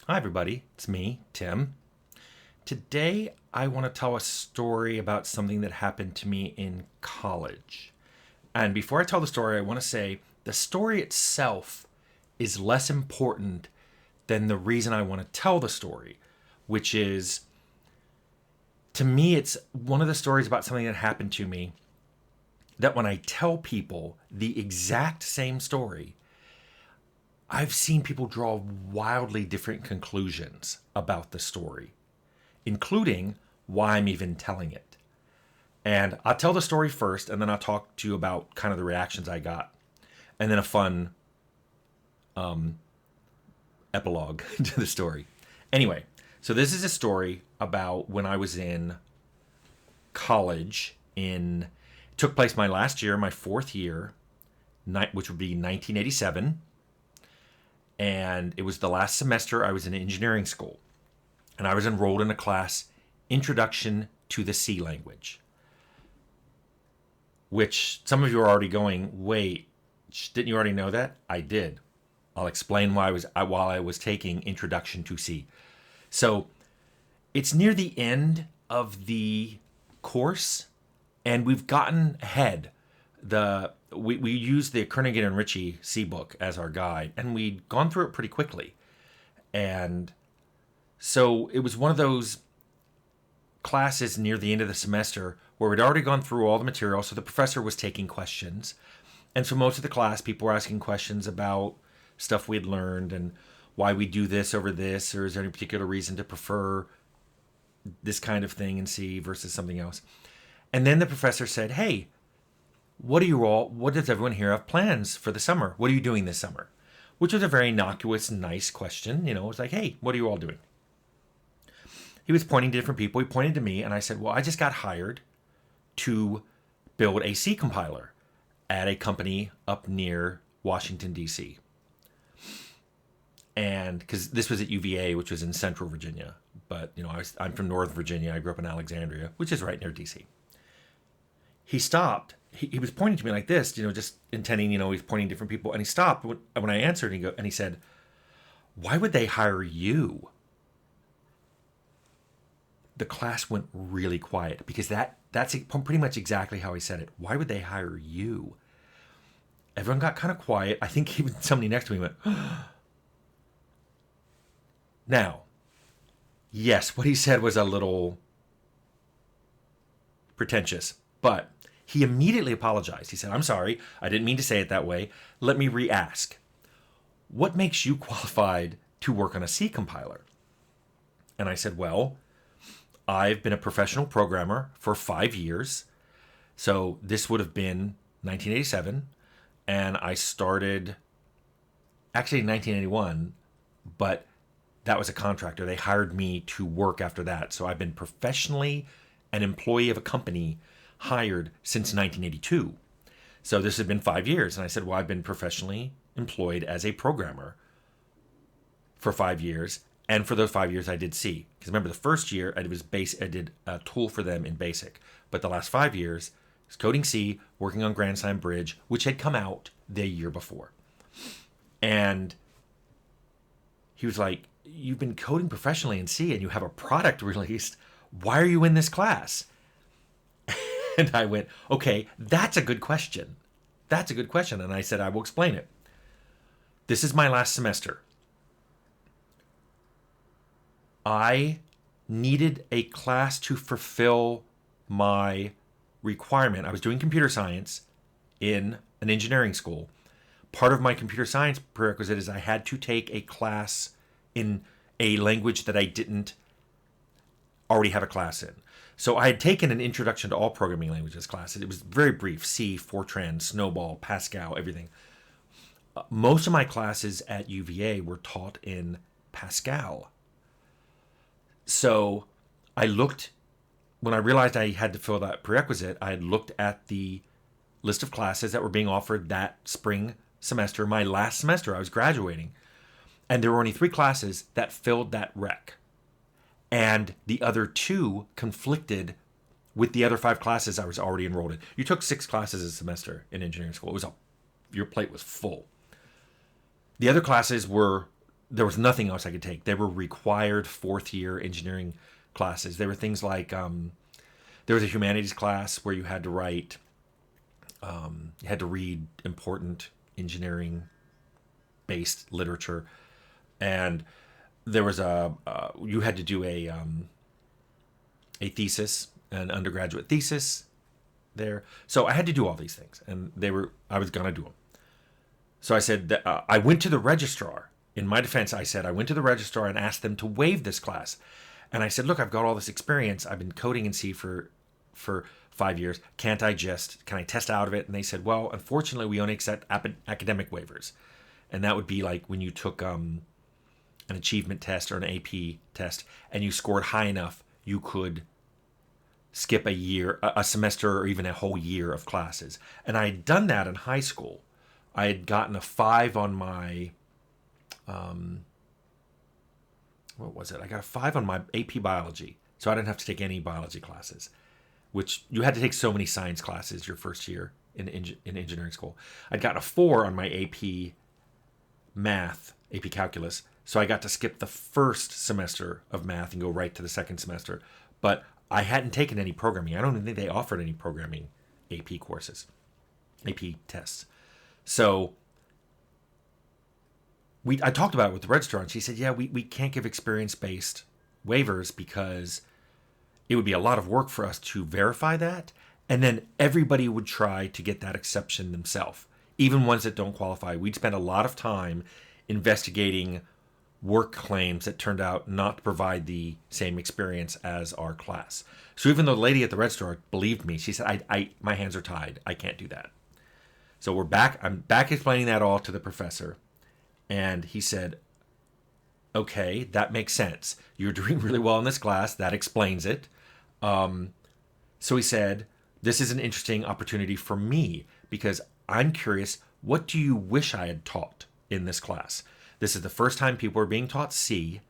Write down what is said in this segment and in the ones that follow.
Hi, everybody. It's me, Tim. Today, I want to tell a story about something that happened to me in college. And before I tell the story, I want to say the story itself is less important than the reason I want to tell the story, which is to me, it's one of the stories about something that happened to me that when I tell people the exact same story, I've seen people draw wildly different conclusions about the story, including why I'm even telling it. And I'll tell the story first, and then I'll talk to you about kind of the reactions I got, and then a fun epilogue to the story. Anyway, so this is a story about when I was in college. It took place my last year, my fourth year, which would be 1987, and it was the last semester I was in engineering school, and I was enrolled in a class, Introduction to the C Language, which some of you are already going, wait, didn't you already know that? I did. I'll explain why while I was taking Introduction to C. So it's near the end of the course, and we've gotten ahead. We used the Kernighan and Ritchie C book as our guide, and we'd gone through it pretty quickly. And so it was one of those classes near the end of the semester where we'd already gone through all the material, so the professor was taking questions. And so most of the class, people were asking questions about stuff we had learned and why we do this over this, or is there any particular reason to prefer this kind of thing in C versus something else. And then the professor said, hey, what does everyone here have plans for the summer? What are you doing this summer? Which was a very innocuous, nice question. You know, it was like, hey, what are you all doing? He was pointing to different people. He pointed to me, and I said, well, I just got hired to build a C compiler at a company up near Washington, D.C. And because this was at UVA, which was in Central Virginia. But, you know, I'm from Northern Virginia. I grew up in Alexandria, which is right near D.C. He stopped. He was pointing to me like this, you know, just intending, you know, he's pointing to different people. And he stopped when I answered, and he said, why would they hire you? The class went really quiet because that's pretty much exactly how he said it. Why would they hire you? Everyone got kind of quiet. I think even somebody next to me went, Now, yes, what he said was a little pretentious, but he immediately apologized. He said, I'm sorry, I didn't mean to say it that way. Let me re-ask. What makes you qualified to work on a C compiler? And I said, well, I've been a professional programmer for 5 years. So this would have been 1987. And I started actually in 1981, but that was a contractor. They hired me to work after that. So I've been professionally an employee of a company hired since 1982. So this had been 5 years. And I said, well, I've been professionally employed as a programmer for 5 years. And for those 5 years, I did C. Because remember, the first year, I did a tool for them in BASIC. But the last 5 years, I was coding C, working on Grand Slam Bridge, which had come out the year before. And he was like, you've been coding professionally in C and you have a product released. Why are you in this class? And I went, okay, that's a good question. That's a good question. And I said, I will explain it. This is my last semester. I needed a class to fulfill my requirement. I was doing computer science in an engineering school. Part of my computer science prerequisite is I had to take a class in a language that I didn't already have a class in. So I had taken an Introduction to All Programming Languages class. It was very brief: C, Fortran, Snowball, Pascal, everything. Most of my classes at UVA were taught in Pascal. So I looked, when I realized I had to fill that prerequisite, I had looked at the list of classes that were being offered that spring semester, my last semester. I was graduating. And there were only 3 classes that filled that rec. And the other 2 conflicted with the other 5 classes I was already enrolled in. You took 6 classes a semester in engineering school. Your plate was full. The other classes were there was nothing else I could take. They were required fourth year engineering classes. There were things like there was a humanities class where you had to write, you had to read important engineering based literature, and there was you had to do a thesis, an undergraduate thesis there. So I had to do all these things, and I was gonna do them. So I said that, I went to the registrar. In my defense, I said I went to the registrar and asked them to waive this class. And I said, look, I've got all this experience. I've been coding in C for 5 years. Can I test out of it? And they said, well, unfortunately, we only accept academic waivers. And that would be like when you took an achievement test or an AP test and you scored high enough, you could skip a year, a semester, or even a whole year of classes. And I had done that in high school. I had gotten a 5 on my, what was it? I got a 5 on my AP biology. So I didn't have to take any biology classes, which you had to take so many science classes your first year in engineering school. I'd gotten a 4 on my AP math, AP calculus. So I got to skip the first semester of math and go right to the second semester. But I hadn't taken any programming. I don't even think they offered any programming AP courses, AP tests. So I talked about it with the registrar, and she said, yeah, we can't give experience-based waivers because it would be a lot of work for us to verify that, and then everybody would try to get that exception themselves, even ones that don't qualify. We'd spend a lot of time investigating work claims that turned out not to provide the same experience as our class. So even though the lady at the registrar believed me, she said, my hands are tied. I can't do that. So I'm back explaining that all to the professor. And he said, okay, that makes sense. You're doing really well in this class. That explains it. So he said, this is an interesting opportunity for me because I'm curious, what do you wish I had taught in this class? This is the first time people are being taught C.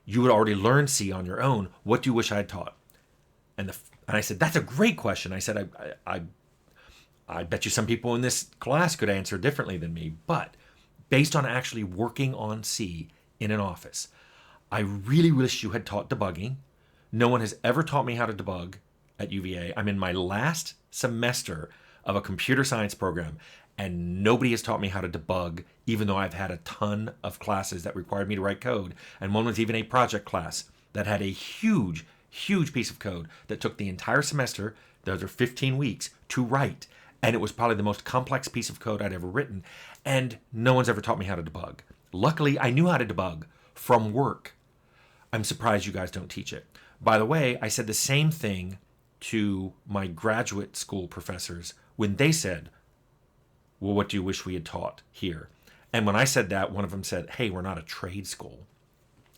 You had already learned C on your own. What do you wish I had taught? And I said, that's a great question. I said, I bet you some people in this class could answer differently than me, but based on actually working on C in an office, I really wish you had taught debugging. No one has ever taught me how to debug at UVA. I'm in my last semester of a computer science program, and nobody has taught me how to debug, even though I've had a ton of classes that required me to write code. And one was even a project class that had a huge, huge piece of code that took the entire semester, those are 15 weeks, to write. And it was probably the most complex piece of code I'd ever written. And no one's ever taught me how to debug. Luckily, I knew how to debug from work. I'm surprised you guys don't teach it. By the way, I said the same thing to my graduate school professors when they said, well, what do you wish we had taught here? And when I said that, one of them said, hey, we're not a trade school.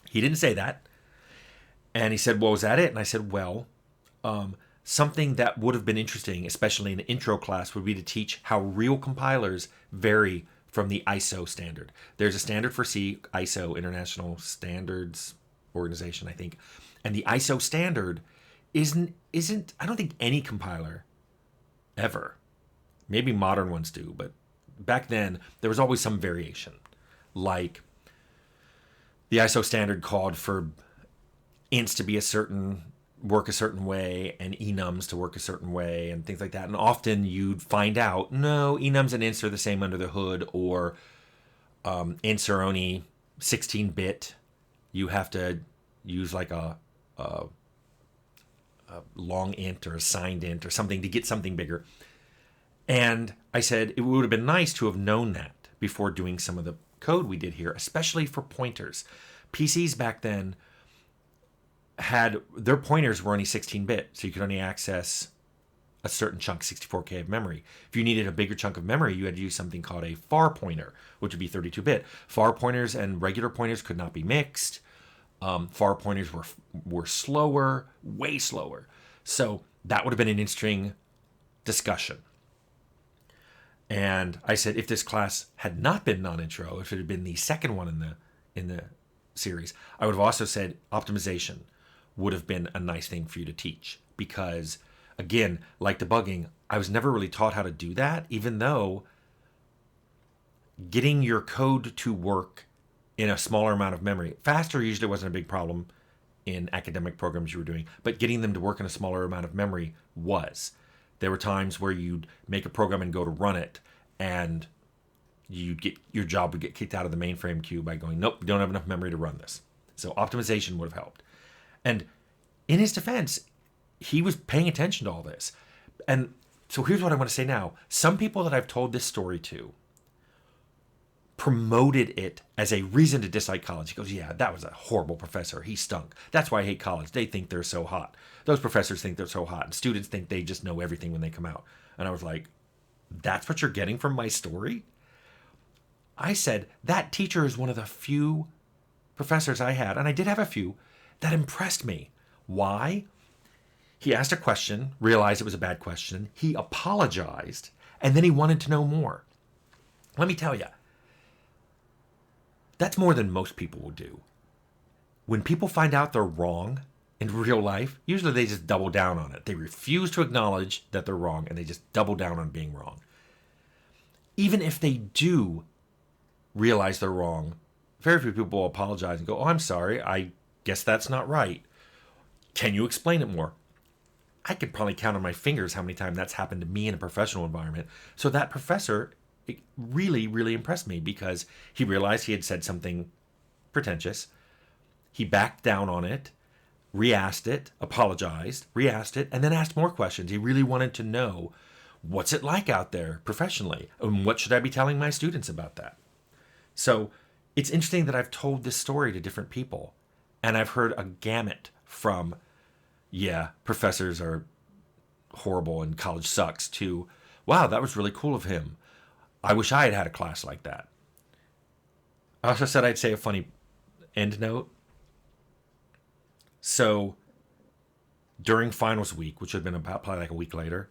He didn't say that. And he said, well, was that it? And I said, well, something that would have been interesting, especially in an intro class, would be to teach how real compilers vary from the ISO standard. There's a standard for C, ISO, International Standards Organization, I think. And the ISO standard isn't I don't think any compiler ever, maybe modern ones do, but back then there was always some variation. Like the ISO standard called for ints to be work a certain way and enums to work a certain way and things like that. And often you'd find out, no, enums and ints are the same under the hood, or ints are only 16-bit. You have to use like a long int or a signed int or something to get something bigger. And I said it would have been nice to have known that before doing some of the code we did here, especially for pointers. PCs back then had their pointers were only 16-bit, so you could only access a certain chunk, 64K of memory. If you needed a bigger chunk of memory, you had to use something called a far pointer, which would be 32-bit. Far pointers and regular pointers could not be mixed. Far pointers were slower, way slower. So that would have been an interesting discussion. And I said, if this class had not been non-intro, if it had been the second one in the series, I would have also said optimization would have been a nice thing for you to teach, because again, like debugging, I was never really taught how to do that, even though getting your code to work in a smaller amount of memory. Faster usually wasn't a big problem in academic programs you were doing, but getting them to work in a smaller amount of memory was. There were times where you'd make a program and go to run it, and your job would get kicked out of the mainframe queue by going, nope, you don't have enough memory to run this. So optimization would have helped. And in his defense, he was paying attention to all this. And so here's what I want to say now. Some people that I've told this story to promoted it as a reason to dislike college. He goes, yeah, that was a horrible professor. He stunk. That's why I hate college. They think they're so hot. Those professors think they're so hot. And students think they just know everything when they come out. And I was like, that's what you're getting from my story? I said, that teacher is one of the few professors I had, and I did have a few, that impressed me. Why? He asked a question, realized it was a bad question. He apologized, and then he wanted to know more. Let me tell you, that's more than most people will do. When people find out they're wrong in real life, usually they just double down on it. They refuse to acknowledge that they're wrong, and they just double down on being wrong. Even if they do realize they're wrong, very few people will apologize and go, oh, I'm sorry, I guess that's not right. Can you explain it more? I could probably count on my fingers how many times that's happened to me in a professional environment. So that professor, it really, really impressed me because he realized he had said something pretentious. He backed down on it, re-asked it, apologized, re-asked it, and then asked more questions. He really wanted to know, what's it like out there professionally? And what should I be telling my students about that? So it's interesting that I've told this story to different people, and I've heard a gamut from, yeah, professors are horrible and college sucks, to, wow, that was really cool of him. I wish I had had a class like that. I also said I'd say a funny end note. So during finals week, which had been about probably like a week later,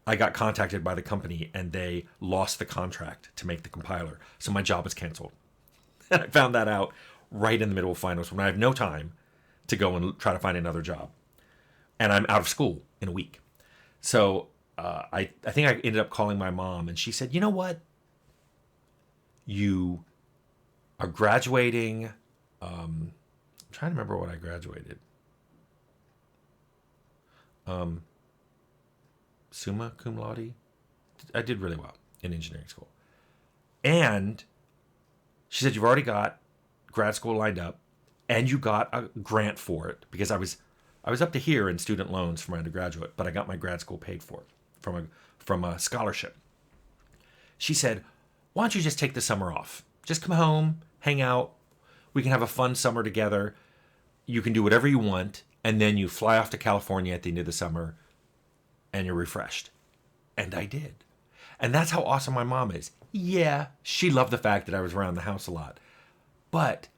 I got contacted by the company and they lost the contract to make the compiler. So my job was canceled. And I found that out right in the middle of finals when I have no time to go and try to find another job. And I'm out of school in a week. So I think I ended up calling my mom, and she said, you know what? You are graduating. I'm trying to remember what I graduated. Summa cum laude. I did really well in engineering school. And she said, you've already got grad school lined up, and you got a grant for it, because I was up to here in student loans for my undergraduate, but I got my grad school paid for from a scholarship. She said, why don't you just take the summer off? Just come home, hang out. We can have a fun summer together. You can do whatever you want, and then you fly off to California at the end of the summer, and you're refreshed. And I did. And that's how awesome my mom is. Yeah, she loved the fact that I was around the house a lot. But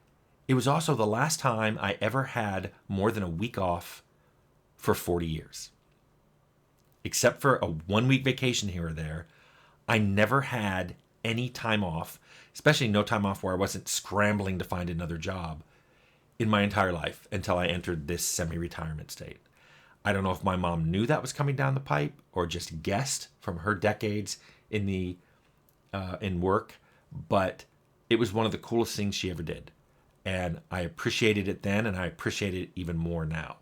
it was also the last time I ever had more than a week off for 40 years. Except for a 1-week vacation here or there, I never had any time off, especially no time off where I wasn't scrambling to find another job in my entire life until I entered this semi-retirement state. I don't know if my mom knew that was coming down the pipe or just guessed from her decades in work, but it was one of the coolest things she ever did. And I appreciated it then, and I appreciate it even more now.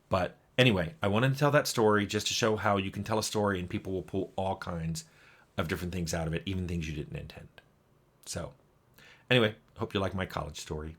But anyway, I wanted to tell that story just to show how you can tell a story and people will pull all kinds of different things out of it, even things you didn't intend. So anyway, hope you like my college story.